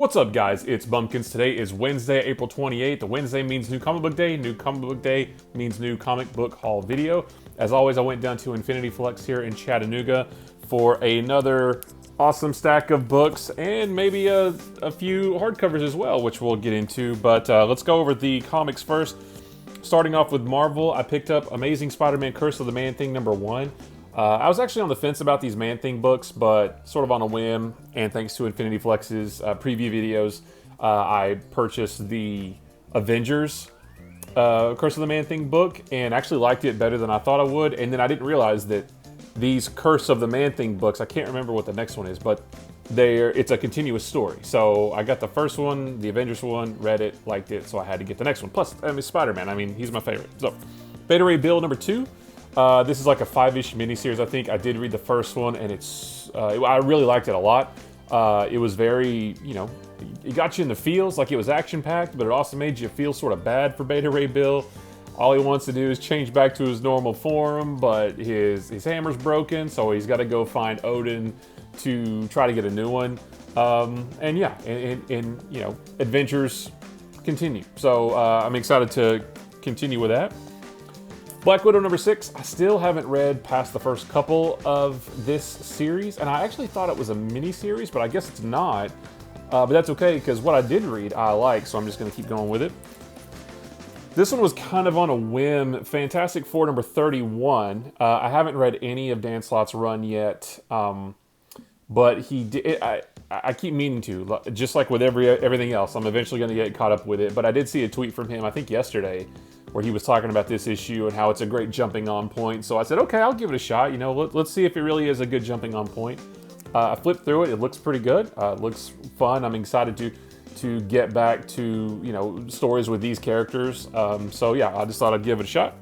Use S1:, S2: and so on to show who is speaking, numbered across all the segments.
S1: What's up, guys? It's Bumpkins. Today is Wednesday, April 28th. The Wednesday means New Comic Book Day. New Comic Book Day means new comic book haul video. As always, I went down to Infinity Flex here in Chattanooga for another awesome stack of books and maybe a few hardcovers as well, which we'll get into. But let's go over the comics first. Starting off with Marvel, I picked up Amazing Spider-Man Curse of the Man-Thing #1. I was actually on the fence about these Man-Thing books, but sort of on a whim, and thanks to Infinity Flex's preview videos, I purchased the Avengers Curse of the Man-Thing book, and actually liked it better than I thought I would, and then I didn't realize that these Curse of the Man-Thing books, I can't remember what the next one is, but it's a continuous story. So I got the first one, the Avengers one, read it, liked it, so I had to get the next one. Plus, I mean, Spider-Man, I mean, he's my favorite. So, Beta Ray Bill #2. This is like a 5-ish miniseries, I think. I did read the first one, and I really liked it a lot. It was very, it got you in the feels, like it was action-packed, but it also made you feel sort of bad for Beta Ray Bill. All he wants to do is change back to his normal form, but his hammer's broken, so he's got to go find Odin to try to get a new one. And yeah, adventures continue. So I'm excited to continue with that. Black Widow #6, I still haven't read past the first couple of this series, and I actually thought it was a mini-series, but I guess it's not. But that's okay, because what I did read, I like, so I'm just going to keep going with it. This one was kind of on a whim. Fantastic Four #31. I haven't read any of Dan Slott's run yet, but he did. I keep meaning to, just like with everything else. I'm eventually going to get caught up with it. But I did see a tweet from him, I think yesterday, where he was talking about this issue and how it's a great jumping on point. So I said, okay, I'll give it a shot. Let's see if it really is a good jumping on point. I flipped through it. It looks pretty good. It looks fun. I'm excited to get back to stories with these characters. So yeah, I just thought I'd give it a shot.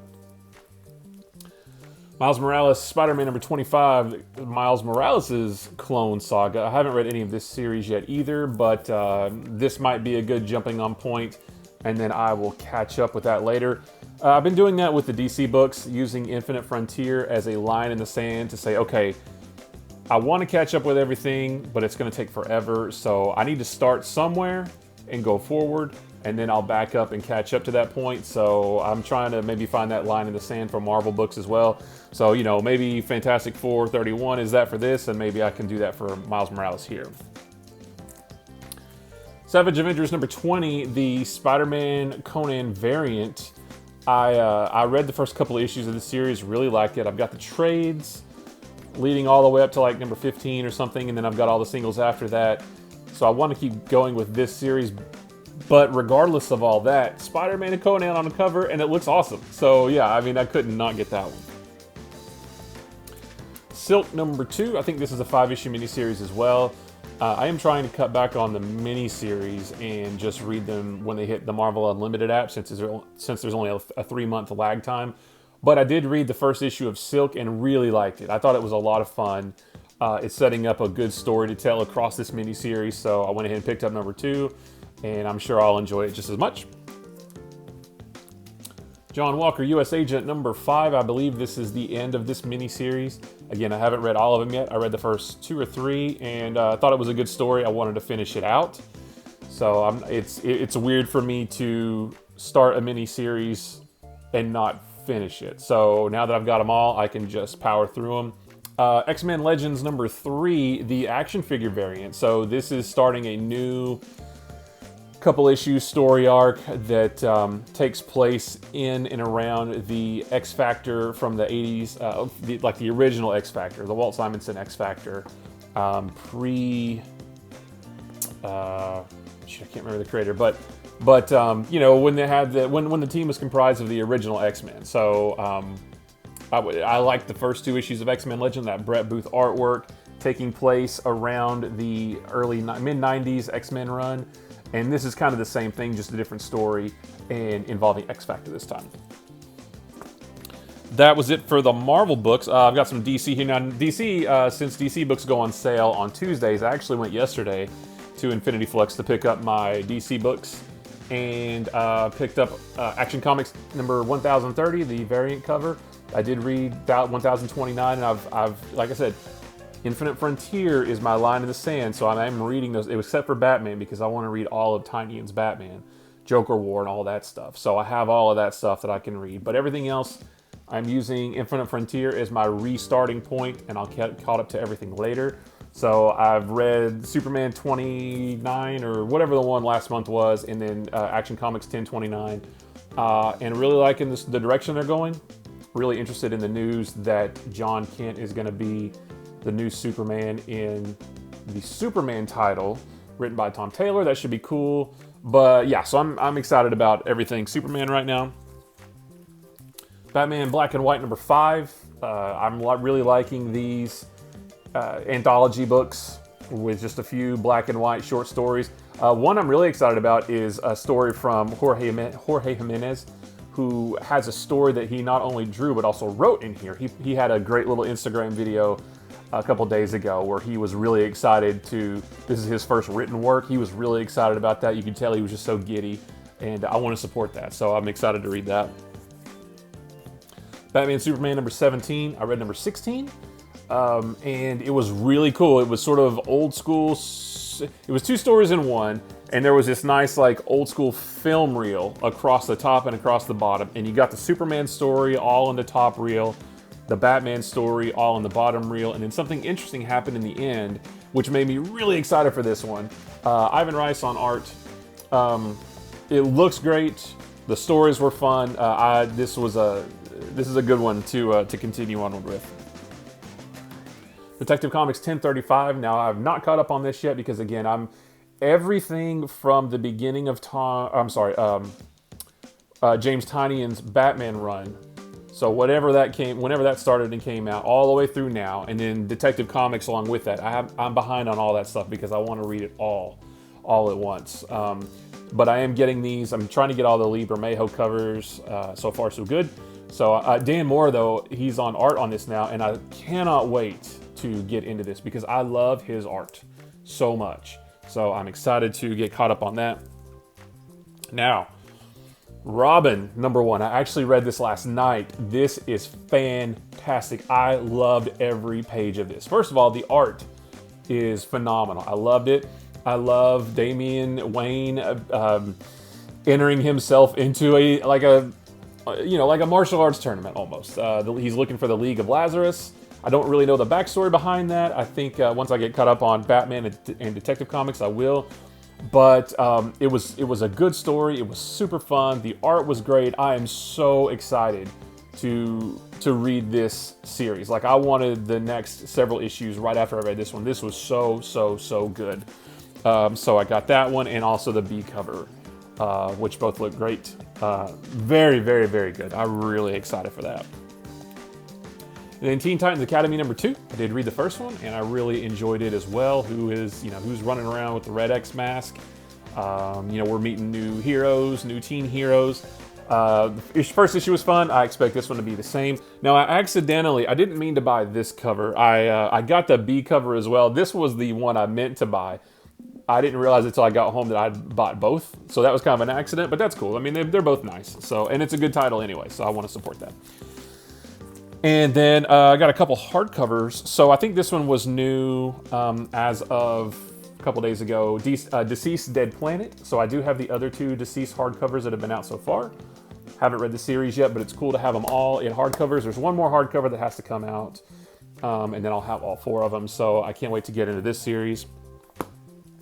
S1: Miles Morales, Spider-Man #25, Miles Morales' Clone Saga. I haven't read any of this series yet either, but this might be a good jumping on point, and then I will catch up with that later. I've been doing that with the DC books, using Infinite Frontier as a line in the sand to say, okay, I want to catch up with everything, but it's going to take forever, so I need to start somewhere and go forward, and then I'll back up and catch up to that point. So I'm trying to maybe find that line in the sand for Marvel books as well. So, maybe Fantastic Four #31 is that for this, and maybe I can do that for Miles Morales here. Savage Avengers #20, the Spider-Man Conan variant. I read the first couple of issues of the series, really liked it. I've got the trades leading all the way up to like #15 or something, and then I've got all the singles after that. So I want to keep going with this series, but regardless of all that, Spider-Man and Conan on the cover, and it looks awesome. So yeah, I mean, I couldn't not get that one. Silk #2, I think this is a 5-issue miniseries as well. I am trying to cut back on the miniseries and just read them when they hit the Marvel Unlimited app, since there's only a 3-month lag time. But I did read the first issue of Silk and really liked it. I thought it was a lot of fun. It's setting up a good story to tell across this miniseries, so I went ahead and picked up #2, and I'm sure I'll enjoy it just as much. John Walker, U.S. Agent #5. I believe this is the end of this miniseries. Again, I haven't read all of them yet. I read the first 2 or 3, and I thought it was a good story. I wanted to finish it out. So it's weird for me to start a miniseries and not finish it. So now that I've got them all, I can just power through them. X-Men Legends #3, the action figure variant. So this is starting a new couple issue story arc that takes place in and around the X Factor from the 80s, like the original X Factor, the Walt Simonson X Factor, I can't remember the creator, but when they had when the team was comprised of the original X-Men. So I liked the first 2 issues of X-Men Legend, that Brett Booth artwork taking place around the mid-90s X-Men run. And this is kind of the same thing, just a different story, and involving X Factor this time. That was it for the Marvel books. I've got some DC here. Now, DC, since DC books go on sale on Tuesdays, I actually went yesterday to Infinity Flex to pick up my DC books, and picked up Action Comics #1030, the variant cover. I did read 1029, and I've like I said, Infinite Frontier is my line in the sand, so I'm reading those, except for Batman, because I want to read all of Tynion's Batman, Joker War, and all that stuff. So I have all of that stuff that I can read. But everything else, I'm using Infinite Frontier as my restarting point, and I'll get caught up to everything later. So I've read Superman 29, or whatever the one last month was, and then Action Comics 1029, and really liking the direction they're going. Really interested in the news that John Kent is going to be the new Superman in the Superman title, written by Tom Taylor. That should be cool. But yeah, so I'm excited about everything Superman right now. Batman Black and White #5. I'm really liking these anthology books with just a few black and white short stories. One I'm really excited about is a story from Jorge Jimenez, who has a story that he not only drew but also wrote in here. He had a great little Instagram video a couple days ago where he was really excited this is his first written work. He was really excited about that. You could tell he was just so giddy, and I want to support that. So I'm excited to read that. Batman Superman #17. I read #16. And it was really cool. It was sort of old school. It was 2 stories in one, and there was this nice like old school film reel across the top and across the bottom. And you got the Superman story all in the top reel, the Batman story all in the bottom reel, and then something interesting happened in the end, which made me really excited for this one. Ivan Reis on art. It looks great. The stories were fun. This is a good one to continue on with. Detective Comics 1035. Now, I've not caught up on this yet because, again, I'm everything from the beginning of James Tynion's Batman run. So whenever that started and came out, all the way through now, and then Detective Comics along with that, I'm behind on all that stuff because I want to read it all at once. But I am getting these. I'm trying to get all the Lee Bermejo covers. So far, so good. So Dan Moore, though, he's on art on this now, and I cannot wait to get into this because I love his art so much. So I'm excited to get caught up on that. Now, Robin #1. I actually read this last night. This is fantastic. I loved every page of this. First of all, the art is phenomenal. I loved it. I love Damian Wayne entering himself into a martial arts tournament almost. He's looking for the League of Lazarus. I don't really know the backstory behind that. I think once I get caught up on Batman and Detective Comics, I will. But it was a good story. It was super fun. The art was great. I am so excited to read this series. Like, I wanted the next several issues right after I read this one. This was so good. So I got that one and also the B cover, which both look great. Very, very, very good. I'm really excited for that. And then Teen Titans Academy #2. I did read the first one, and I really enjoyed it as well. Who's running around with the Red X mask? We're meeting new heroes, new teen heroes. First issue was fun. I expect this one to be the same. Now, I didn't mean to buy this cover. I got the B cover as well. This was the one I meant to buy. I didn't realize until I got home that I'd bought both. So that was kind of an accident, but that's cool. I mean, they're both nice. And it's a good title anyway, so I want to support that. And then I got a couple hardcovers. So I think this one was new as of a couple days ago. Deceased Dead Planet. So I do have the other 2 Deceased hardcovers that have been out so far. Haven't read the series yet, but it's cool to have them all in hardcovers. There's one more hardcover that has to come out, and then I'll have all 4 of them. So I can't wait to get into this series.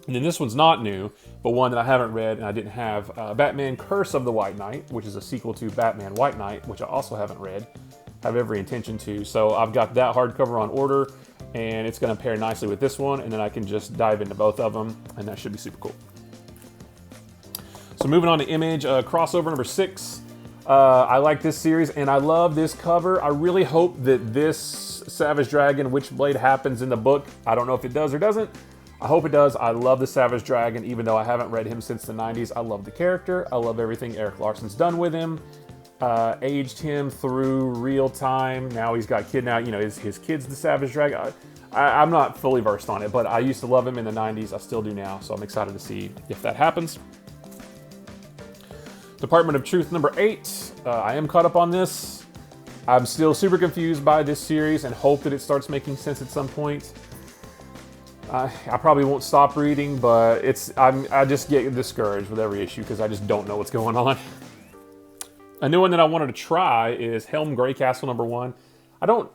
S1: And then this one's not new, but one that I haven't read and I didn't have. Batman Curse of the White Knight, which is a sequel to Batman White Knight, which I also haven't read. Have every intention to. So I've got that hardcover on order, and it's going to pair nicely with this one, and then I can just dive into both of them, and that should be super cool. So moving on to Image, crossover #6. I like this series, and I love this cover. I really hope that this Savage Dragon Witchblade happens in the book. I don't know if it does or doesn't. I hope it does. I love the Savage Dragon, even though I haven't read him since the 90s. I love the character. I love everything Eric Larson's done with him. Aged him through real time. Now he's got kid now. His kid's the Savage Dragon. I'm not fully versed on it, but I used to love him in the 90s. I still do now, so I'm excited to see if that happens. Department of Truth #8. I am caught up on this. I'm still super confused by this series and hope that it starts making sense at some point. I probably won't stop reading, but I just get discouraged with every issue because I just don't know what's going on. A new one that I wanted to try is Helm Greycastle #1.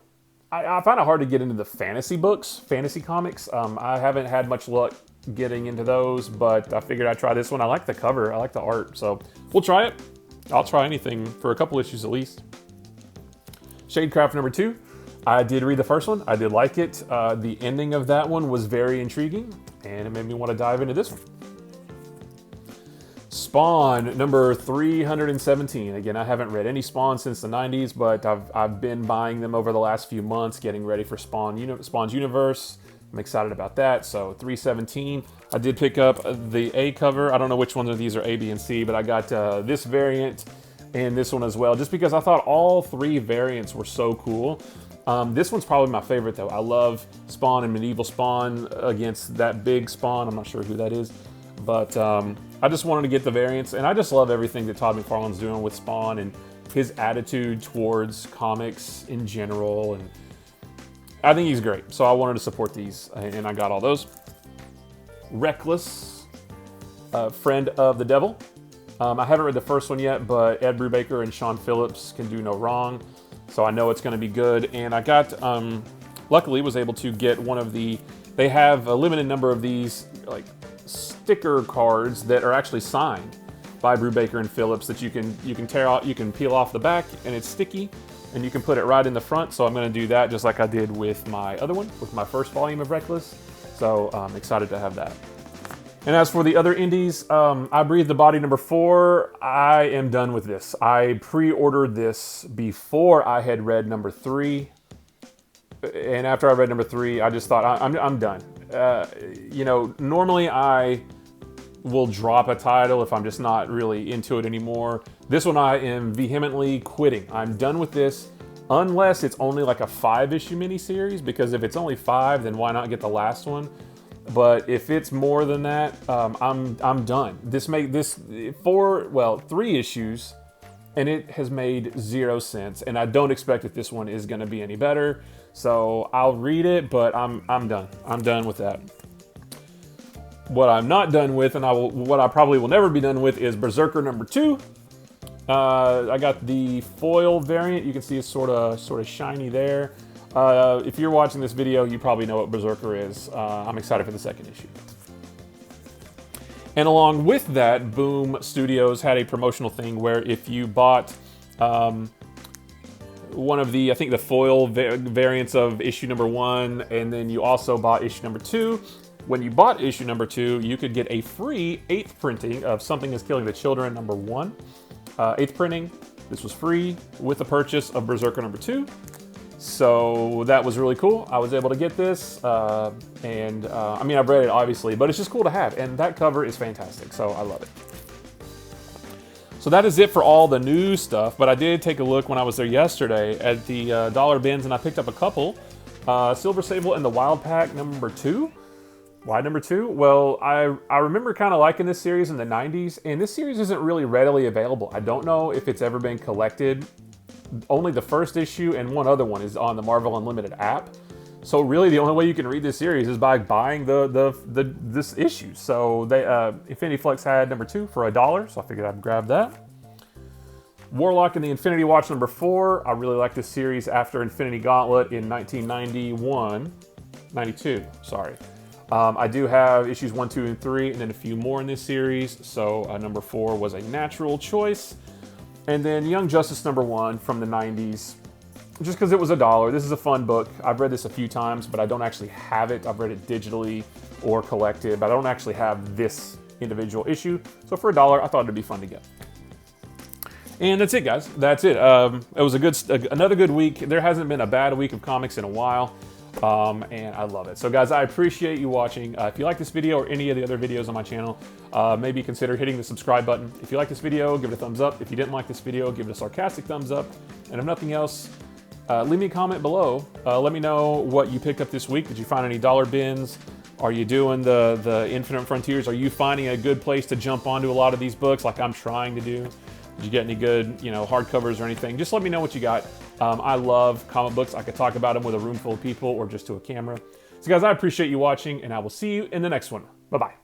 S1: I find it hard to get into the fantasy books, fantasy comics. I haven't had much luck getting into those, but I figured I'd try this one. I like the cover, I like the art, so we'll try it. I'll try anything for a couple issues at least. Shadecraft #2. I did read the first one. I did like it. The ending of that one was very intriguing, and it made me want to dive into this one. Spawn number 317. Again, I haven't read any Spawn since the 90s, but I've been buying them over the last few months, getting ready for Spawn's universe. I'm excited about that. So 317. I did pick up the A cover. I don't know which ones of these are A, B, and C, but I got this variant and this one as well, just because I thought all three variants were so cool. This one's probably my favorite though. I love Spawn and Medieval Spawn against that big Spawn. I'm not sure who that is, but I just wanted to get the variants, and I just love everything that Todd McFarlane's doing with Spawn and his attitude towards comics in general, and I think he's great. So I wanted to support these, and I got all those. Reckless, Friend of the Devil. I haven't read the first one yet, but Ed Brubaker and Sean Phillips can do no wrong. So I know it's going to be good. And I got, luckily was able to get one of they have a limited number of these like sticker cards that are actually signed by Brubaker and Phillips that you can tear out, you can peel off the back, and it's sticky, and you can put it right in the front. So I'm going to do that just like I did with my other one, with my first volume of Reckless. So I'm excited to have that. And as for the other indies, I Breathe the Body #4. I am done with this. I pre-ordered this before I had read #3. And after I read #3, I just thought, I'm done. You know, normally I will drop a title if I'm just not really into it anymore. This one I am vehemently quitting. I'm done with this, unless it's only like a 5-issue miniseries, because if it's only 5, then why not get the last one? But if it's more than that, I'm done. This 3 issues, and it has made 0 sense. And I don't expect that this one is going to be any better. So I'll read it, but I'm done. I'm done with that. What I'm not done with, and what I probably will never be done with, is Berserker #2. I got the foil variant. You can see it's sort of shiny there. If you're watching this video, you probably know what Berserker is. I'm excited for the 2nd issue. And along with that, Boom Studios had a promotional thing where if you bought one of the, I think the foil variants of issue #1, and then you also bought issue #2, when you bought issue #2, you could get a free 8th printing of Something Is Killing the Children #1. 8th printing. This was free with the purchase of Berserker #2. So that was really cool. I was able to get this, and I mean, I've read it obviously, but it's just cool to have, and that cover is fantastic, so I love it. So that is it for all the new stuff, but I did take a look when I was there yesterday at the dollar bins, and I picked up a couple. Silver Sable and the Wild Pack #2. Why #2? Well, I remember kind of liking this series in the 90s, and this series isn't really readily available. I don't know if it's ever been collected. Only the first issue and one other one is on the Marvel Unlimited app. So really the only way you can read this series is by buying this issue. So Infinity Flux had #2 for $1, so I figured I'd grab that. Warlock and the Infinity Watch #4. I really like this series after Infinity Gauntlet in 92, sorry. I do have issues 1, 2, and 3, and then a few more in this series, so #4 was a natural choice. And then Young Justice #1 from the 90s, just because it was $1. This is a fun book. I've read this a few times, but I don't actually have it. I've read it digitally or collected, but I don't actually have this individual issue. So for $1, I thought it'd be fun to get. And that's it, guys. That's it. It was another good week. There hasn't been a bad week of comics in a while. And I love it. So guys, I appreciate you watching. If you like this video or any of the other videos on my channel, maybe consider hitting the subscribe button. If you like this video, give it a thumbs up. If you didn't like this video, give it a sarcastic thumbs up. And if nothing else, leave me a comment below. Let me know what you picked up this week. Did you find any dollar bins? Are you doing the Infinite Frontiers? Are you finding a good place to jump onto a lot of these books like I'm trying to do? Did you get any good, hardcovers or anything? Just let me know what you got. I love comic books. I could talk about them with a room full of people or just to a camera. So guys, I appreciate you watching, and I will see you in the next one. Bye-bye.